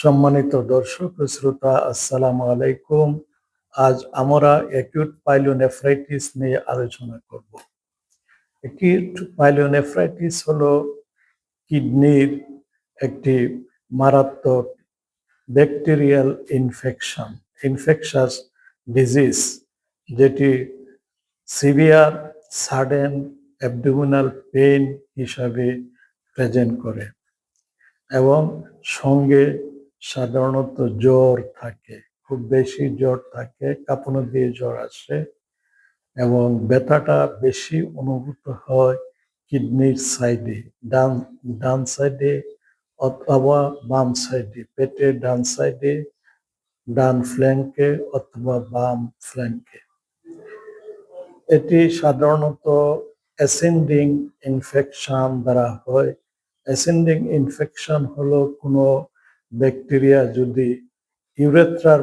সম্মানিত দর্শক ও শ্রোতা, আসসালামু আলাইকুম। আজ আমরা অ্যাকিউট পাইলোনেফ্রাইটিস নিয়ে আলোচনা করব। অ্যাকিউট পাইলোনেফ্রাইটিস হলো কিডনির একটি মারাত্মক ব্যাকটেরিয়াল ইনফেকশাস ডিজিজ, যেটি সিভিয়ার সাডেন অ্যাবডোমিনাল পেইন হিসাবে প্রেজেন্ট করে এবং সঙ্গে সাধারণত জ্বর থাকে, খুব বেশি জ্বর থাকে, কাঁপুনি দিয়ে জ্বর আসে এবং ব্যথাটা বেশি অনুভূত হয় কিডনির সাইডে, ডান ডান সাইডে অথবা বাম সাইডে, পেটের ডান সাইডে, ডান ফ্ল্যাঙ্কে অথবা বাম ফ্ল্যাঙ্কে। এটি সাধারণত অ্যাসেন্ডিং ইনফেকশন দ্বারা হয়। অ্যাসেন্ডিং ইনফেকশন হলো কোনো ব্যাকটেরিয়া যদি ইউরেথ্রার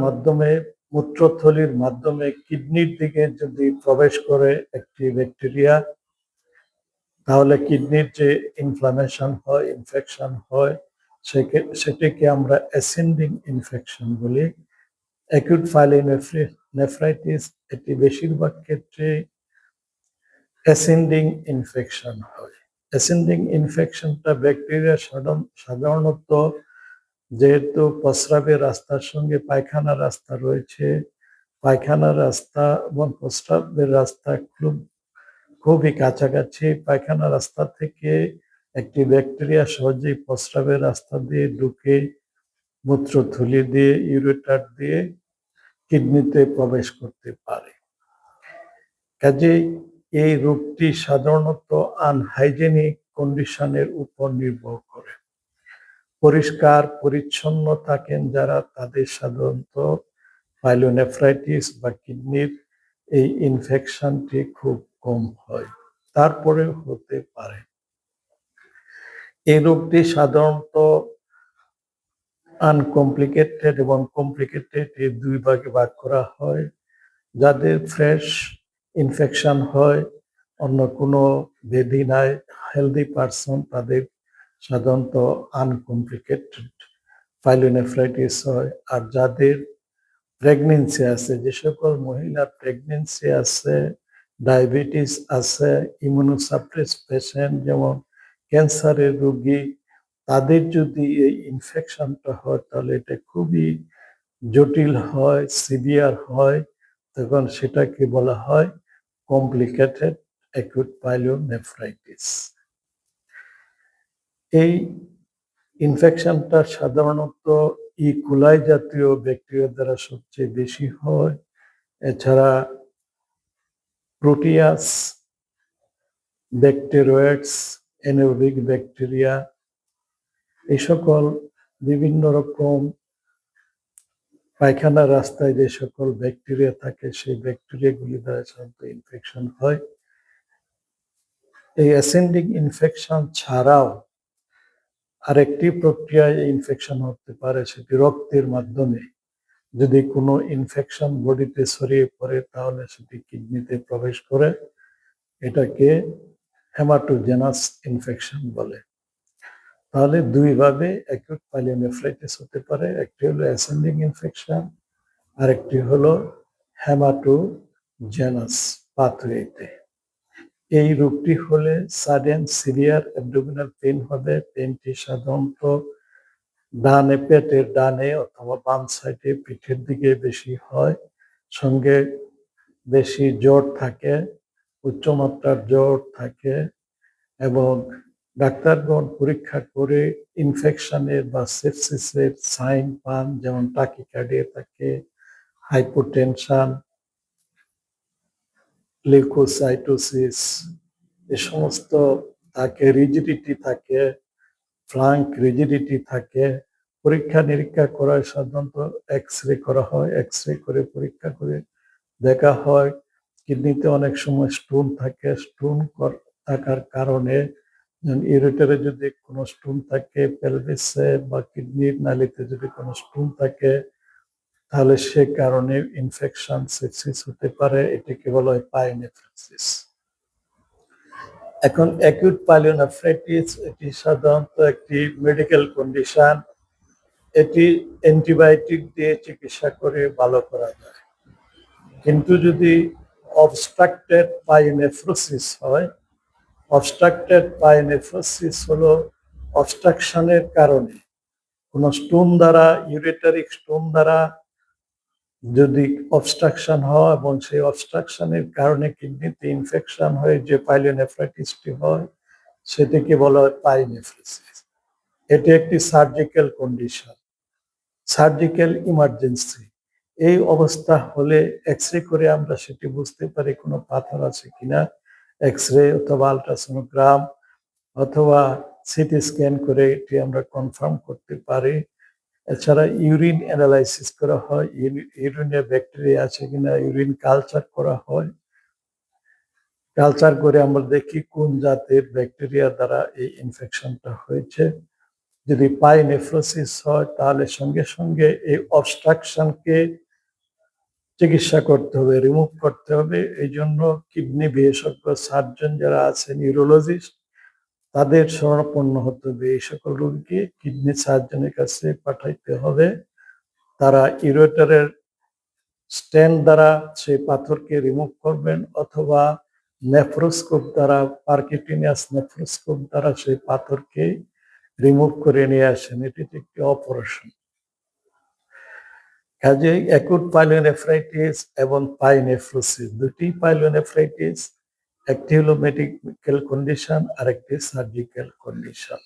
মাধ্যমে মূত্রথলির মাধ্যমে কিডনির দিকে যদি প্রবেশ করে একটি ব্যাকটেরিয়া, তাহলে কিডনির যে ইনফ্লামেশন হয়, ইনফেকশন হয়, সেটিকে আমরা অ্যাসেন্ডিং ইনফেকশন বলি। অ্যাকিউট পাইলোনেফ্রাইটিস এটি বেশিরভাগ ক্ষেত্রে অ্যাসেন্ডিং ইনফেকশন হয়। অ্যাসেন্ডিং ইনফেকশনটা ব্যাকটেরিয়া সাধারণত, যেহেতু প্রস্রাবের রাস্তার সঙ্গে পায়খানার রাস্তা রয়েছে, পায়খানার রাস্তা এবং প্রস্রাবের রাস্তা খুবই কাছাকাছি। পায়খানা রাস্তা থেকে একটি ব্যাকটেরিয়া সহজেই প্রস্রাবের রাস্তা দিয়ে ঢুকে মূত্রথলি দিয়ে, ইউরেটার দিয়ে কিডনিতে প্রবেশ করতে পারে। কাজেই এই রোগটি সাধারণত আনহাইজেনিক কন্ডিশনের উপর নির্ভর করে। পরিষ্কার পরিচ্ছন্ন থাকেন যারা, তাদের সাধারণত পাইলোনেফ্রাইটিস বা কিডনির এই ইনফেকশনটি খুব কম হয়, তারপরেও হতে পারে। এই রোগটি সাধারণত আনকমপ্লিকেটেড এবং কমপ্লিকেটেড, এই দুই ভাগে ভাগ করা হয়। যাদের ফ্রেশ ইনফেকশন হয়, অন্য কোনো ব্যাধি নাই, হেলদি পারসন, তাদের সাধারণত আনকমপ্লিকেটেড পাইলোনেফ্রাইটিস হয়। আর যাদের প্রেগনেন্সি আছে, যে সকল মহিলার প্রেগনেন্সি আছে, ডায়াবেটিস আছে, ইমিউনোসাপ্রেস পেশেন্ট যেমন ক্যান্সারের রোগী, তাদের যদি এই ইনফেকশনটা হয় তাহলে এটা খুবই জটিল হয়, সিভিয়ার হয়, তখন সেটাকে বলা হয় কমপ্লিকেটেড অ্যাকিউট পাইলোনেফ্রাইটিস। এই ইনফেকশনটা সাধারণত ইকোলাই জাতীয় ব্যাকটেরিয়া দ্বারা সবচেয়ে বেশি হয়। এছাড়া প্রোটিয়াস, ব্যাকটেরিয়েটস, অ্যানারোবিক ব্যাকটেরিয়া, এই সকল বিভিন্ন রকম পায়খানার রাস্তায় যে সকল ব্যাকটেরিয়া থাকে, সেই ব্যাকটেরিয়াগুলি দ্বারা সাধারণত ইনফেকশন হয়। এই অ্যাসেন্ডিং ইনফেকশন ছাড়াও আরেকটি প্রক্রিয়ায় ইনফেকশন হতে পারে, সেটি রক্তের মাধ্যমে। যদি কোনো ইনফেকশন বডিতে ছড়িয়ে পড়ে তাহলে সেটি কিডনিতে প্রবেশ করে, এটাকে হেমাটোজেনাস ইনফেকশন বলে। তাহলে দুইভাবে অ্যাকিউট পাইলোনেফ্রাইটিস হতে পারে, একটি হলো অ্যাসেন্ডিং ইনফেকশন, আরেকটি হলো হেমাটোজেনাস পাথওয়েতে। এই রোগটি হলে সাডেন সিভিয়ার অ্যাবডোমিনাল পেইন হবে। পেইনটি সাধারণত ডানে, পেটের ডানে অথবা বাম সাইডে, পিঠের দিকে বেশি হয়, সঙ্গে বেশি জ্বর থাকে, উচ্চমাত্রার জ্বর থাকে এবং ডাক্তারগণ পরীক্ষা করে ইনফেকশনের বা সেপসিসের সাইন পান, যেমন টাকিকার্ডিয়া থাকে, হাইপোটেনশন, লিউকোসাইটোসিস, এ সমস্ত থাকে, রিজিডিটি থাকে, ফ্লাঙ্ক রিজিডিটি থাকে। পরীক্ষা নিরীক্ষা করায় সাধারণত এক্স রে করা হয়, এক্স রে করে পরীক্ষা করে দেখা হয় কিডনিতে অনেক সময় স্টোন থাকে। স্টোন থাকার কারণে, ইউরেটারে যদি কোনো স্টোন থাকে, পেলভিসে বা কিডনির নালীতে যদি কোনো স্টোন থাকে, তাহলে সে কারণে ইনফেকশন, সেপসিস হতে পারে। এটাকে বলা হয় পাইলোনেফ্রাইটিস। এখন অ্যাকিউট পাইলোনেফ্রাইটিস এটি সাধারণত একটি মেডিকেল কন্ডিশন। এটি অ্যান্টিবায়োটিক দিয়ে চিকিৎসা করে ভালো করা যায়। কিন্তু যদি অবস্ট্রাক্টেড পাইনেফ্রোসিস হয়, অবস্ট্রাক্টেড পাইনেফ্রোসিস হলো অবস্ট্রাকশনের কারণে কোনো স্টোন দ্বারা, ইউরেটারিক স্টোন দ্বারা যদি অবস্ট্রাকশন হয় এবং সেই অবস্ট্রাকশনের কারণে কিডনিতে ইনফেকশন হয়ে যে পাইলোনেফ্রাইটিসটি হয়, সেটিকে বলা হয় পাইনেফ্রোসিস। এটি একটি সার্জিক্যাল কন্ডিশন, সার্জিক্যাল ইমার্জেন্সি। এই অবস্থা হলে এক্স-রে করে আমরা সেটি বুঝতে পারি কোনো পাথর আছে কিনা। এক্স-রে অথবা আল্ট্রাসোনোগ্রাম অথবা সিটি স্ক্যান করে এটি আমরা কনফার্ম করতে পারি। এছাড়া ইউরিন অ্যানালাইসিস করা হয়, ইউরিনে ব্যাকটেরিয়া আছে কিনা ইউরিন কালচার করা হয়। কালচার করে আমরা দেখি কোন জাতের ব্যাকটেরিয়া দ্বারা এই ইনফেকশনটা হয়েছে। যদি পাইনেফ্রোসিস হয় তাহলে সঙ্গে সঙ্গে এই অবস্ট্রাকশনকে চিকিৎসা করতে হবে, রিমুভ করতে হবে। এই জন্য কিডনি বিশেষজ্ঞ সার্জন যারা আছে, নিউরোলজিস্ট, তাদের শরণাপন্ন হতে হবে। এই সকল রোগীকে কিডনি সার্জনের কাছে পাঠাইতে হবে। তারা ইউরেটারের স্টেন্ট দ্বারা সেই পাথরকে রিমুভ করবেন অথবা নেফ্রোস্কোপ দ্বারা, পারকিউটেনিয়াস নেফ্রোস্কোপ দ্বারা সেই পাথরকে রিমুভ করে নিয়ে আসেন। এটি একটি অপারেশন। কাজেই অ্যাকুট পাইলোনেফ্রাইটিস এবং পাইনেফ্রোসিস দুটি পাইলোনেফ্রাইটিস, একটি হলো মেডিকেল কন্ডিশন আর একটি সার্জিক্যাল কন্ডিশন।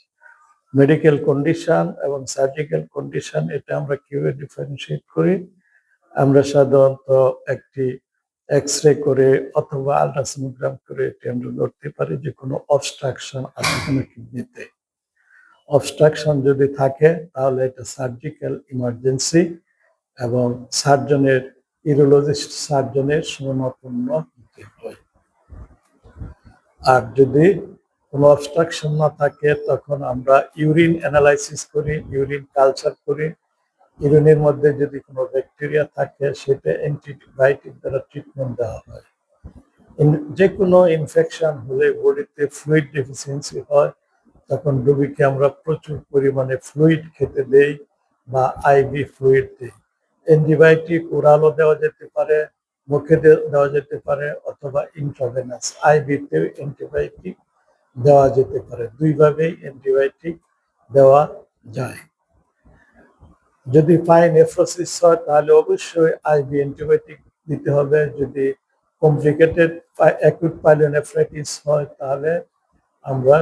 মেডিকেল কন্ডিশন এবং সার্জিক্যাল কন্ডিশন এটা আমরা কিভাবে ডিফারেন্সিয়েট করি? আমরা সাধারণত একটি এক্স-রে করে অথবা আল্ট্রাসোনোগ্রাম করে এটি আমরা ধরতে পারি যে কোনো অবস্ট্রাকশন আছে কিনা কিডনিতে। অবস্ট্রাকশন যদি থাকে তাহলে এটা সার্জিক্যাল ইমার্জেন্সি এবং সার্জনের, ইউরোলজিস্ট সার্জনের শরণাপন্ন হতে হয়। আর যদি কোনো অবস্ট্রাকশন না থাকে তখন আমরা ইউরিন অ্যানালাইসিস করি, ইউরিন কালচার করি। ইউরিনের মধ্যে যদি কোনো ব্যাকটেরিয়া থাকে সেটা অ্যান্টিবায়োটিক দ্বারা ট্রিটমেন্ট দেওয়া হয়। যে কোনো ইনফেকশন হলে বডিতে ফ্লুইড ডেফিসিয়েন্সি হয়, তখন রোগীকে আমরা প্রচুর পরিমাণে ফ্লুইড খেতে দেই বা আইভি ফ্লুইড দিই। অ্যান্টিবায়োটিক ওরালও দেওয়া যেতে পারে, মুখে দেওয়া যেতে পারে অথবা ইন্ট্রাভেনাস আইভিতেও অ্যান্টিবায়োটিক দেওয়া যেতে পারে। দুইভাবেই অ্যান্টিবায়োটিক দেওয়া যায়। যদি পাইনেফ্রোসিস হয় তাহলে অবশ্যই আইভি অ্যান্টিবায়োটিক দিতে হবে। যদি কমপ্লিকেটেড অ্যাকুট পাইলোনেফ্রাইটিস হয় তাহলে আমরা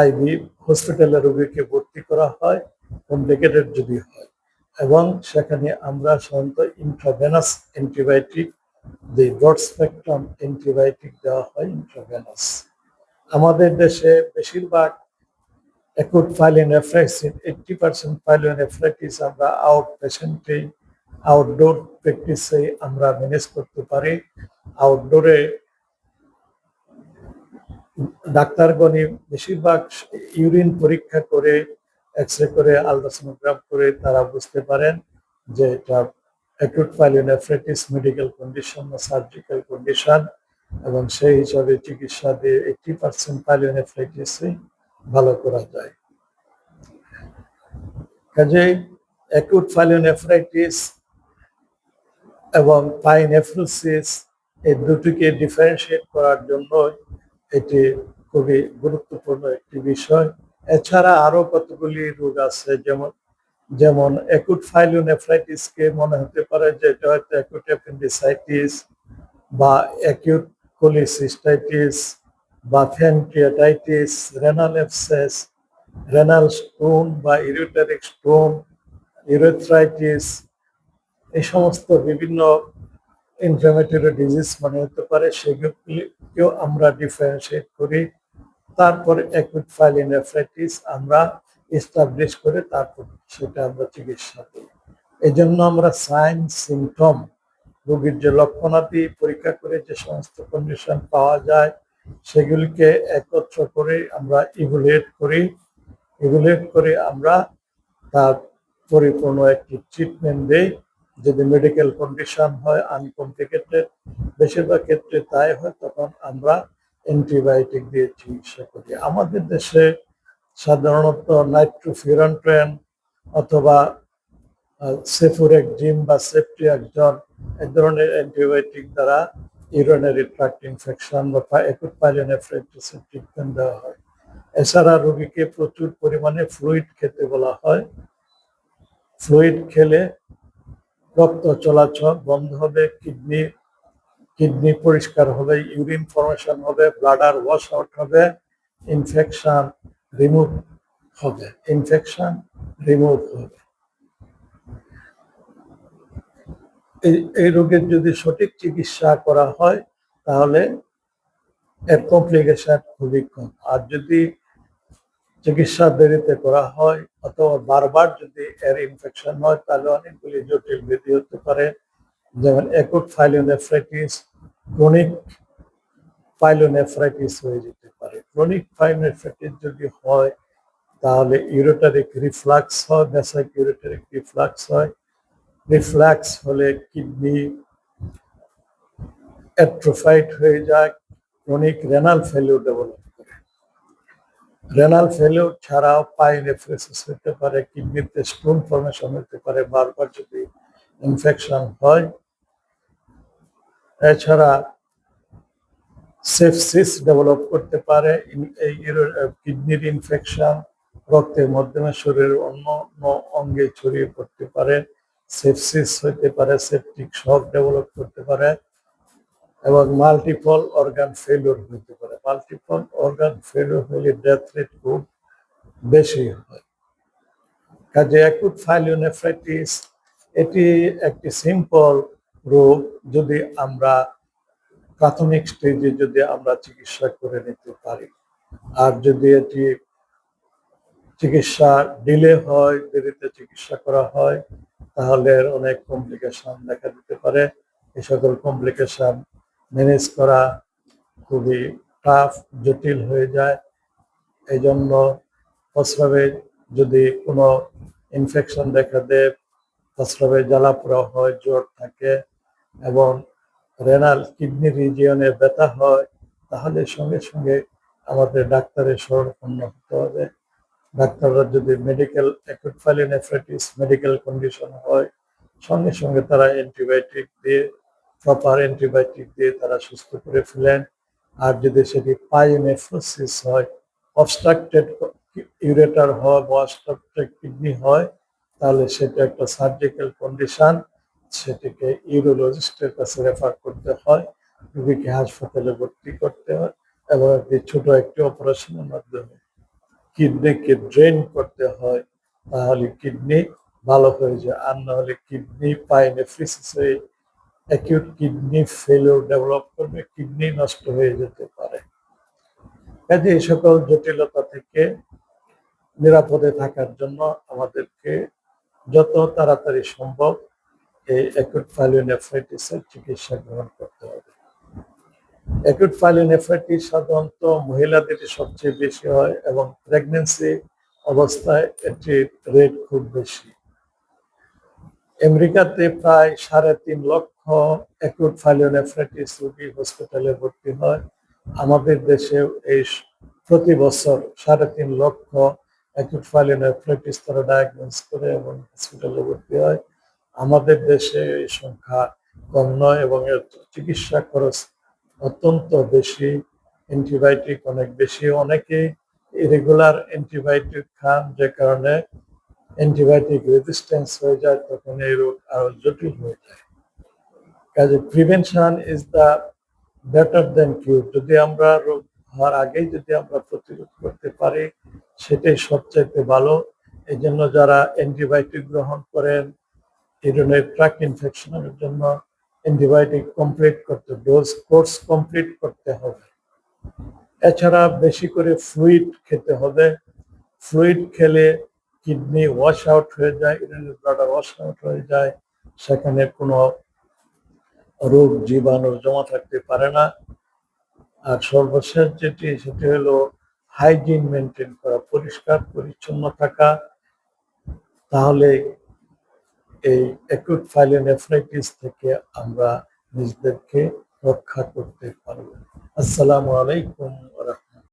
আইভি হসপিটালে রোগীকে ভর্তি করা হয়, কমপ্লিকেটেড যদি হয়, এবং সেখানে আমরা সাধারণত ইন্ট্রাভেনাস অ্যান্টিবায়োটিক দিই, ব্রড স্পেকট্রাম অ্যান্টিবায়োটিক দেওয়া হয় ইন্ট্রাভেনাস। আমাদের দেশে বেশিরভাগ অ্যাকুট পাইলোনেফ্রাইটিস 80% পাইলোনেফ্রাইটিস আমরা আউট পেশেন্টে, আউটডোর প্র্যাকটিসে আমরা ম্যানেজ করতে পারি। আউটডোরে ডাক্তারগণই বেশিরভাগ ইউরিন পরীক্ষা করে, এক্স-রে করে, আল্ট্রাসোনোগ্রাম করে তারা বুঝতে পারেন যে এটা অ্যাকুট পাইলোনেফ্রাইটিস মেডিকেল কন্ডিশন বা সার্জিক্যাল কন্ডিশন, এবং সেই হিসাবে চিকিৎসা দিয়ে 80% পাইলোনেফ্রাইটিসই ভালো করা যায়। কাজেই অ্যাকুট পাইলোনেফ্রাইটিস এবং পাইনেফ্রোসিস এই দুটিকে ডিফারেন্সিয়েট করার জন্য এটি খুবই গুরুত্বপূর্ণ একটি বিষয়। এছাড়া আরো কতগুলি রোগ আছে, যেমন অ্যাকুট পাইলোনেফ্রাইটিসকে মনে হতে পারে যে এটা হয়তো অ্যাকুট অ্যাপেন্ডিসাইটিস বা অ্যাকিউট কোলিসিস্টাইটিস বা pancreatitis, renal abscess, renal stone বা ইউরেটারিক স্টোন, ইউরেথ্রাইটিস, এই সমস্ত বিভিন্ন ইনফ্ল্যামেটরি ডিজিজ মনে হতে পারে। সেগুলিকেও আমরা ডিফারেন্সিয়েট করি। তারপরে অ্যাকুট পাইলোনেফ্রাইটিস আমরা এস্টাবলিশ করে তারপর সেটা আমরা চিকিৎসা করি। এই জন্য আমরা সাইন সিমটম, রোগীর যে লক্ষণাদি পরীক্ষা করে যে সমস্ত কন্ডিশন পাওয়া যায় সেগুলিকে একত্র করে আমরা ইভ্যালুয়েট করি। ইভ্যালুয়েট করে আমরা তার পরিপূর্ণ একটি ট্রিটমেন্ট দেই। যদি মেডিকেল কন্ডিশন হয় আনকমপ্লিকেটেড, বেশিরভাগ ক্ষেত্রে তাই হয়, তখন আমরা অ্যান্টিবায়োটিক দিয়ে চিকিৎসা করি। আমাদের দেশে সাধারণত নাইট্রোফিউরান্ট্রেন অথবা সেফুরেক্সিম বা সেফট্রিয়াক্সন এই ধরনের অ্যান্টিবায়োটিক দ্বারা ইউরিনারি ট্র্যাক্ট ইনফেকশন বা অ্যাকুট পাইলোনেফ্রাইটিসের ট্রিটমেন্ট দেওয়া হয়। এছাড়া রোগীকে প্রচুর পরিমাণে ফ্লুইড খেতে বলা হয়। ফ্লুইড খেলে রক্ত চলাচল বন্ধ হবে, কিডনি পরিষ্কার হবে, ইউরিন ফর্মেশন হবে, ব্লাডার ওয়াশ আউট হবে, ইনফেকশন রিমুভ হবে। এই রোগের যদি সঠিক চিকিৎসা করা হয় তাহলে এর কমপ্লিকেশন খুবই কম। আর যদি চিকিৎসা দেরিতে করা হয় অথবা বারবার যদি এর ইনফেকশন হয় তাহলে অনেকগুলি জটিল ব্যাধি হতে পারে, যেমন অ্যাকুট পাইলোনেফ্রাইটিস, ক্রনিক পাইলোনেফ্রাইটিস হয়ে যেতে পারে। ক্রনিক পাইলোনেফ্রাইটিস যদি হয় তাহলে ইউরেটারিক রিফ্লাক্স হয়, ভেসাইক ইউরেটারিক রিফ্লাক্স হয়। রিফ্লাক্স হলে কিডনি অ্যাট্রোফাইড হয়ে যায়, ক্রনিক রেনাল ফেলিউর ডেভেলপ করে। রেনাল ফেলিউর ছাড়াও পাইনেফ্রেসিস হতে পারে, কিডনিতে স্টোন ফর্মেশন হতে পারে বারবার যদি ইনফেকশন হয়। এছাড়া সেপসিস ডেভেলপ করতে পারে। কিডনির ইনফেকশন রক্তের মাধ্যমে শরীরের অন্য অঙ্গে ছড়িয়ে পড়তে পারে, সেপসিস হতে পারে, সেপটিক শক ডেভেলপ করতে পারে এবং মাল্টিপল অর্গান ফেলিউর হতে পারে। মাল্টিপল অর্গান ফেলিউর হলে ডেথ রেট খুব বেশি হয়। কাজে অ্যাকুট পাইলোনেফ্রাইটিস এটি একটি সিম্পল রোগ, যদি আমরা প্রাথমিক স্টেজে যদি আমরা চিকিৎসা করে নিতে পারি। আর যদি এটি চিকিৎসা ডিলে হয়, দেরিতে চিকিৎসা করা হয় তাহলে অনেক কমপ্লিকেশন দেখা দিতে পারে। এই সকল কমপ্লিকেশন ম্যানেজ করা খুবই টাফ, জটিল হয়ে যায়। এই জন্য প্রস্রাবে যদি কোনো ইনফেকশন দেখা দেয়, প্রস্রাবে জ্বালাপোড়া হয়, জ্বর থাকে এবং রেনাল কিডনি রিজিয়নে ব্যথা হয় তাহলে সঙ্গে সঙ্গে আমাদের ডাক্তারের শরণাপন্ন হতে হবে। ডাক্তাররা যদি medical acute pyelonephritis medical condition হয় সঙ্গে সঙ্গে তারা অ্যান্টিবায়োটিক দিয়ে প্রপার অ্যান্টিবায়োটিক দিয়ে তারা সুস্থ করে ফেলেন। আর যদি সেটি পাইলোনেফ্রোসিস হয়, অবস্ট্রাক্টেড ইউরেটার হয় বা অবস্ট্রাক্টেড কিডনি হয় তাহলে সেটা একটা সার্জিক্যাল কন্ডিশন, সেটিকে ইউরোলজিস্টের কাছে রেফার করতে হয়, রোগীকে হাসপাতালে ভর্তি করতে হয় এবং ছোট একটি অপারেশনের মাধ্যমে কিডনিকে ড্রেন করতে হয়, তাহলে কিডনি ভালো হয়ে যায়। আর না হলে কিডনি পাইনেফ্রিসিস হয়ে অ্যাকিউট কিডনি ফেলিউর ডেভেলপ করবে, কিডনি নষ্ট হয়ে যেতে পারে। কাজে এই সকল জটিলতা থেকে নিরাপদে থাকার জন্য আমাদেরকে যত তাড়াতাড়ি সম্ভব এই অ্যাকুট পাইলোনেফ্রাইটিসের চিকিৎসা গ্রহণ করতে হবে। অ্যাকুট পাইলোনেফ্রাইটিস সাধারণত মহিলাদের সবচেয়ে বেশি হয় এবং প্রেগন্যান্সি অবস্থায় এটির রেট খুব বেশি। আমেরিকাতে প্রায় 3.5 লক্ষ অ্যাকুট পাইলোনেফ্রাইটিস রোগী হসপিটালে ভর্তি হয়। আমাদের দেশেও এই প্রতি বছর 3.5 লক্ষ অ্যাকুট পাইলোনেফ্রাইটিস তারা ডায়াগনোস করে এবং হসপিটালে ভর্তি হয়। আমাদের দেশে এই সংখ্যা কম নয় এবং এর চিকিৎসা খরচ অত্যন্ত বেশি, অ্যান্টিবায়োটিক অনেক বেশি, অনেকে ইরেগুলার অ্যান্টিবায়োটিক খান যে কারণে অ্যান্টিবায়োটিক রেজিস্ট্যান্স হয়ে যায়, তখন এই রোগ আরো জটিল হয়ে যায়। কাজে prevention is the better than cure. যদি আমরা রোগ হওয়ার আগেই যদি আমরা প্রতিরোধ করতে পারি সেটাই সবচাইতে ভালো। এই জন্য যারা অ্যান্টিবায়োটিক গ্রহণ করেন ইউরিনারি ট্র্যাক্ট ইনফেকশনের জন্য অ্যান্টিবায়োটিক কমপ্লিট করতে কোর্স কমপ্লিট করতে হবে। এছাড়া বেশি করে ফ্লুইড খেতে হবে। ফ্লুইড খেলে কিডনি ওয়াশ আউট হয়ে যায়, ইউরিনারি ব্লাডার ওয়াশ আউট হয়ে যায়, সেখানে কোনো রোগ জীবাণু জমা থাকতে পারে না। আর সর্বশেষ সেটি হলো হাইজিন মেনটেন করা, পরিষ্কার পরিচ্ছন্ন থাকা। তাহলে এই অ্যাকুট পাইলোনেফ্রাইটিস থেকে আমরা নিজেদেরকে রক্ষা করতে পারবে। আসসালামু আলাইকুম ওয়া